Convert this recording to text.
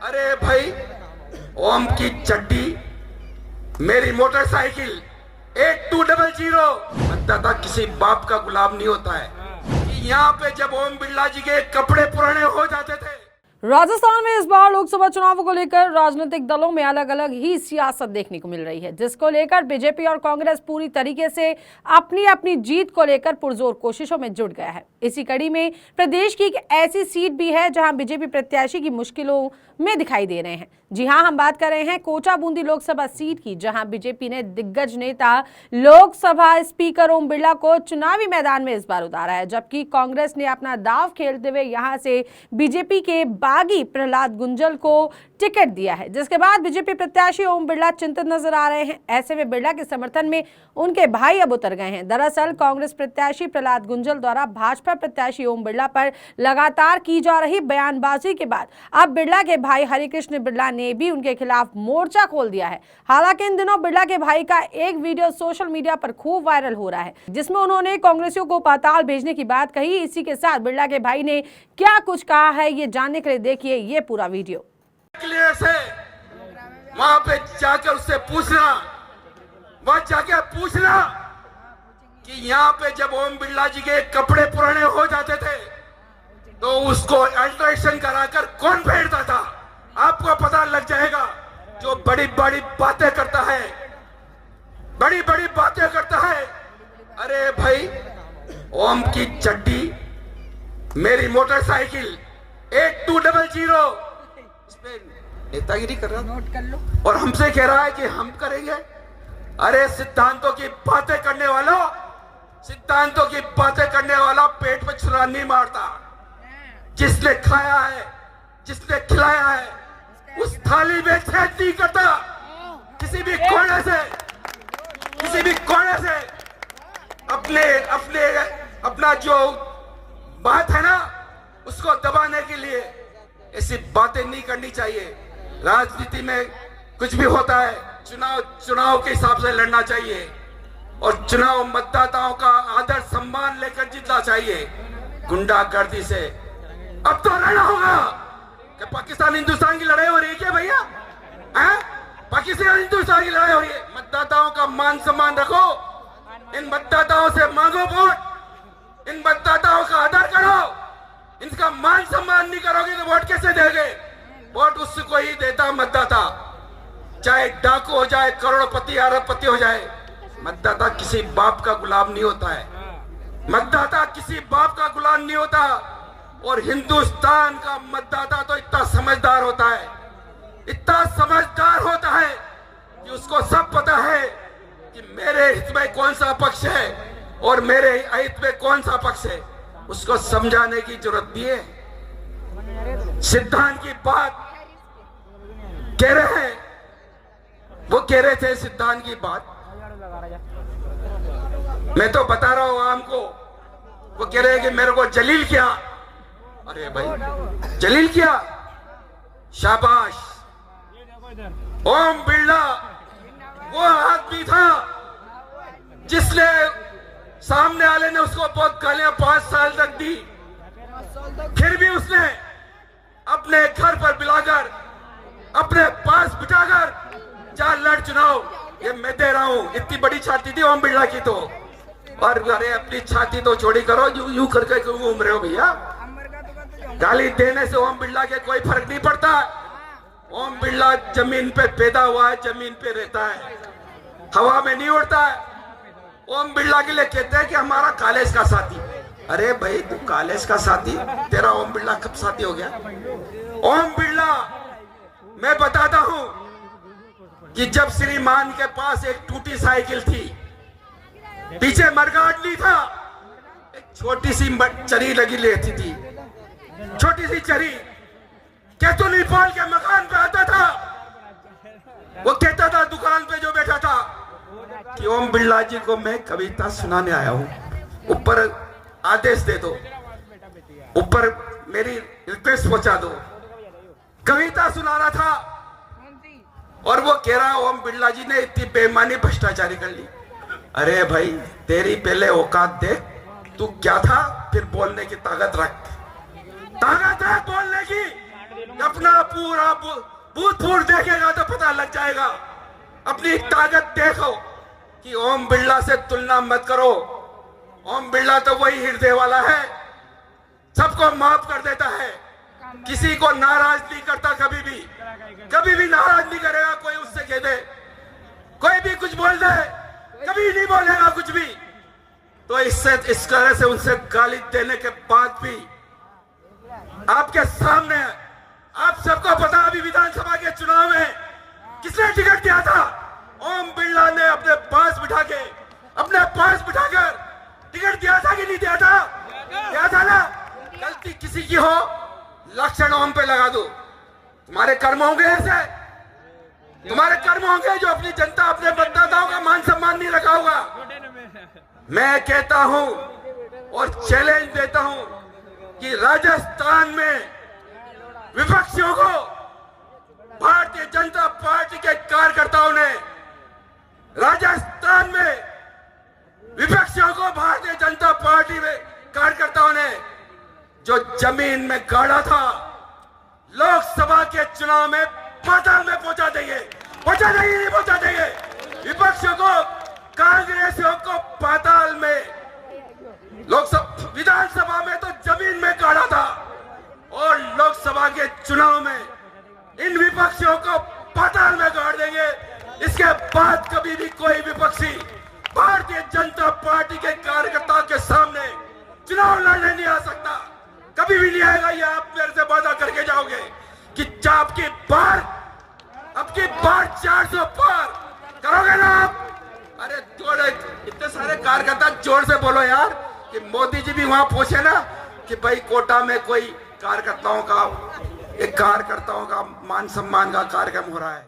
अरे भाई, ओम की चड्डी, मेरी मोटरसाइकिल 8200। मतदाता किसी बाप का गुलाम नहीं होता है कि यहाँ पे जब ओम बिरला जी के कपड़े पुराने हो जाते थे। राजस्थान में इस बार लोकसभा चुनावों को लेकर राजनीतिक दलों में अलग अलग ही सियासत देखने को मिल रही है, जिसको लेकर बीजेपी और कांग्रेस पूरी तरीके से अपनी अपनी जीत को लेकर पुरजोर कोशिशों में जुट गया है। इसी कड़ी में प्रदेश की एक ऐसी सीट भी है जहां बीजेपी प्रत्याशी की मुश्किलों में दिखाई दे रहे हैं। जी हां, हम बात कर रहे हैं कोटा बूंदी लोकसभा सीट की, जहां बीजेपी ने दिग्गज नेता लोकसभा स्पीकर ओम बिरला को चुनावी मैदान में इस बार उतारा है, जबकि कांग्रेस ने अपना दांव खेलते हुए यहां से बीजेपी के बागी प्रहलाद गुंजल को टिकट दिया है, जिसके बाद बीजेपी प्रत्याशी ओम बिरला चिंतित नजर आ रहे हैं। ऐसे में बिरला के समर्थन में उनके भाई अब उतर गए हैं। दरअसल कांग्रेस प्रत्याशी प्रहलाद गुंजल द्वारा भाजपा प्रत्याशी ओम बिरला पर लगातार की जा रही बयानबाजी के बाद अब बिरला के भाई हरिकृष्ण बिरला ने भी उनके खिलाफ मोर्चा खोल दिया है। हालांकि इन दिनों बिरला के भाई का एक वीडियो सोशल मीडिया पर खूब वायरल हो रहा है, जिसमें उन्होंने कांग्रेसियों को पाताल भेजने की बात कही। इसी के साथ बिरला के भाई ने क्या कुछ कहा है, ये जानने के लिए देखिए ये पूरा वीडियो। से वहां पे जाकर उससे पूछना, वहां जाके पूछना कि यहाँ पे जब ओम बिरला जी के कपड़े पुराने हो जाते थे तो उसको अल्ट्रेशन कराकर कौन फेरता था। आपको पता लग जाएगा। जो बड़ी बड़ी बातें करता है, बड़ी बड़ी बातें करता है। अरे भाई, ओम की चड्डी, मेरी मोटरसाइकिल 8200 नेतागिरी कर रहा, नोट कर लो, और हमसे कह रहा है कि हम करेंगे। अरे सिद्धांतों की बातें करने वालों, सिद्धांतों की बातें करने वाला पेट पे छुरा नहीं मारता। जिसने खाया है, जिसने खिलाया है, उस थाली में छेद नहीं करता। किसी भी कोने से, किसी भी कोने से अपने अपने अपना जो बात है ना, उसको दबाने के लिए ऐसी बातें नहीं करनी चाहिए। राजनीति में कुछ भी होता है, चुनाव के हिसाब से लड़ना चाहिए और चुनाव मतदाताओं का आदर सम्मान लेकर जीतना चाहिए। गुंडागर्दी से अब तो लड़ना होगा। क्या पाकिस्तान हिंदुस्तान की लड़ाई हो रही है क्या भैया? पाकिस्तान हिंदुस्तान की लड़ाई हो रही है। मतदाताओं का मान सम्मान रखो, इन मतदाताओं से मांगो वोट, इन मतदाताओं का आदर करो। इनका मान सम्मान नहीं करोगे तो वोट कैसे देंगे? वोट उसको ही देता मतदाता, चाहे डाकू हो जाए, करोड़पति अरबपति हो जाए। मतदाता किसी बाप का गुलाम नहीं होता है। मतदाता किसी बाप का गुलाम नहीं होता। और हिंदुस्तान का मतदाता तो इतना समझदार होता है, इतना समझदार होता है कि उसको सब पता है कि मेरे हित में कौन सा पक्ष है और मेरे अहित में कौन सा पक्ष है। उसको समझाने की जरूरत नहीं है। सिद्धांत की बात कह रहे हैं, वो कह रहे थे सिद्धांत की बात, मैं तो बता रहा हूं आम को। वो कह रहे हैं कि मेरे को जलील किया। अरे भाई, जलील किया, शाबाश। ओम बिरला वो आदमी था जिसने सामने वाले ने उसको बहुत गालियां 5 साल तक दी, फिर भी उसने अपने घर पर बुलाकर, अपने पास बिठाकर जा लड़ चुनाव, ये मैं दे रहा हूं। इतनी बड़ी छाती थी ओम बिरला की तो। और अरे अपनी छाती तो चौड़ी करो, यूं करके क्यों घूम रहे हो भैया? गाली देने से ओम बिरला के कोई फर्क नहीं पड़ता। ओम बिरला जमीन पे पैदा हुआ है, जमीन पे रहता है, हवा में नहीं उड़ता है। ओम बिरला के लिए कहते हैं कि हमारा कॉलेज का साथी। अरे भाई, तू कॉलेज का साथी, तेरा ओम बिरला कब साथी हो गया? ओम बिरला, मैं बताता हूं कि जब श्रीमान के पास एक टूटी साइकिल थी, पीछे मरगाट नहीं था, एक छोटी सी चरी लगी रहती थी, छोटी सी चरी। केतुली पाल के मकान पे आता था, वो कहता था दुकान पे जो बैठा था कि ओम बिरला जी को मैं कविता सुनाने आया हूं, ऊपर आदेश दे दो, ऊपर मेरी रिक्वेस्ट पहुंचा दो। कविता सुना रहा था और वो कह रहा ओम बिरला जी ने इतनी बेईमानी भ्रष्टाचारी कर ली। अरे भाई, तेरी पहले औकात देख, तू क्या था, फिर बोलने की ताकत रख, ताकत है बोलने की। अपना पूरा बूथ फूट देखेगा तो पता लग जाएगा। अपनी ताकत देखो कि ओम बिरला से तुलना मत करो। ओम बिरला तो वही हृदय वाला है, सबको माफ कर देता है, किसी को नाराज नहीं करता, कभी भी नाराज नहीं करेगा। कोई उससे कह दे, कोई भी कुछ बोल दे, कभी नहीं बोलेगा कुछ भी। तो इससे इस तरह से उनसे गाली देने के बाद भी आपके सामने, आप सबको पता, अभी विधानसभा के चुनाव में किसने टिकट दिया था? ओम बिरला ने अपने पास बिठाकर टिकट दिया था कि नहीं दिया था? दिया था ना। गलती किसी की हो, लक्षण ओम पे लगा दो। तुम्हारे कर्म होंगे ऐसे, तुम्हारे कर्म होंगे जो अपनी जनता, अपने मतदाताओं का मान सम्मान नहीं रखा होगा। मैं कहता हूं और चैलेंज देता हूं कि राजस्थान में विपक्षियों को भारतीय जनता पार्टी के कार्यकर्ताओं ने, राजस्थान में विपक्षियों को भारतीय जनता पार्टी में कार्यकर्ताओं ने जो जमीन में गाड़ा था, लोकसभा के चुनाव में पाताल में पहुंचा देंगे। नहीं पहुंचा देंगे। विपक्षियों को, कांग्रेसियों को पाताल में, लोकसभा विधानसभा में तो जमीन में गाड़ा था और लोकसभा के चुनाव में इन विपक्षियों को पाताल में गाड़ देंगे। इसके बाद कभी भी कोई विपक्षी भारतीय जनता पार्टी के कार्यकर्ताओं के सामने चुनाव लड़ने नहीं आ सकता, कभी भी नहीं आएगा। ये आप मेरे से वादा करके जाओगे कि अब की बार 400 पार करोगे ना आप? अरे जोड़े, इतने सारे कार्यकर्ता जोर से बोलो यार कि मोदी जी भी वहां पूछे ना कि भाई कोटा में कोई कार्यकर्ताओं का मान सम्मान का कार्यक्रम हो रहा है।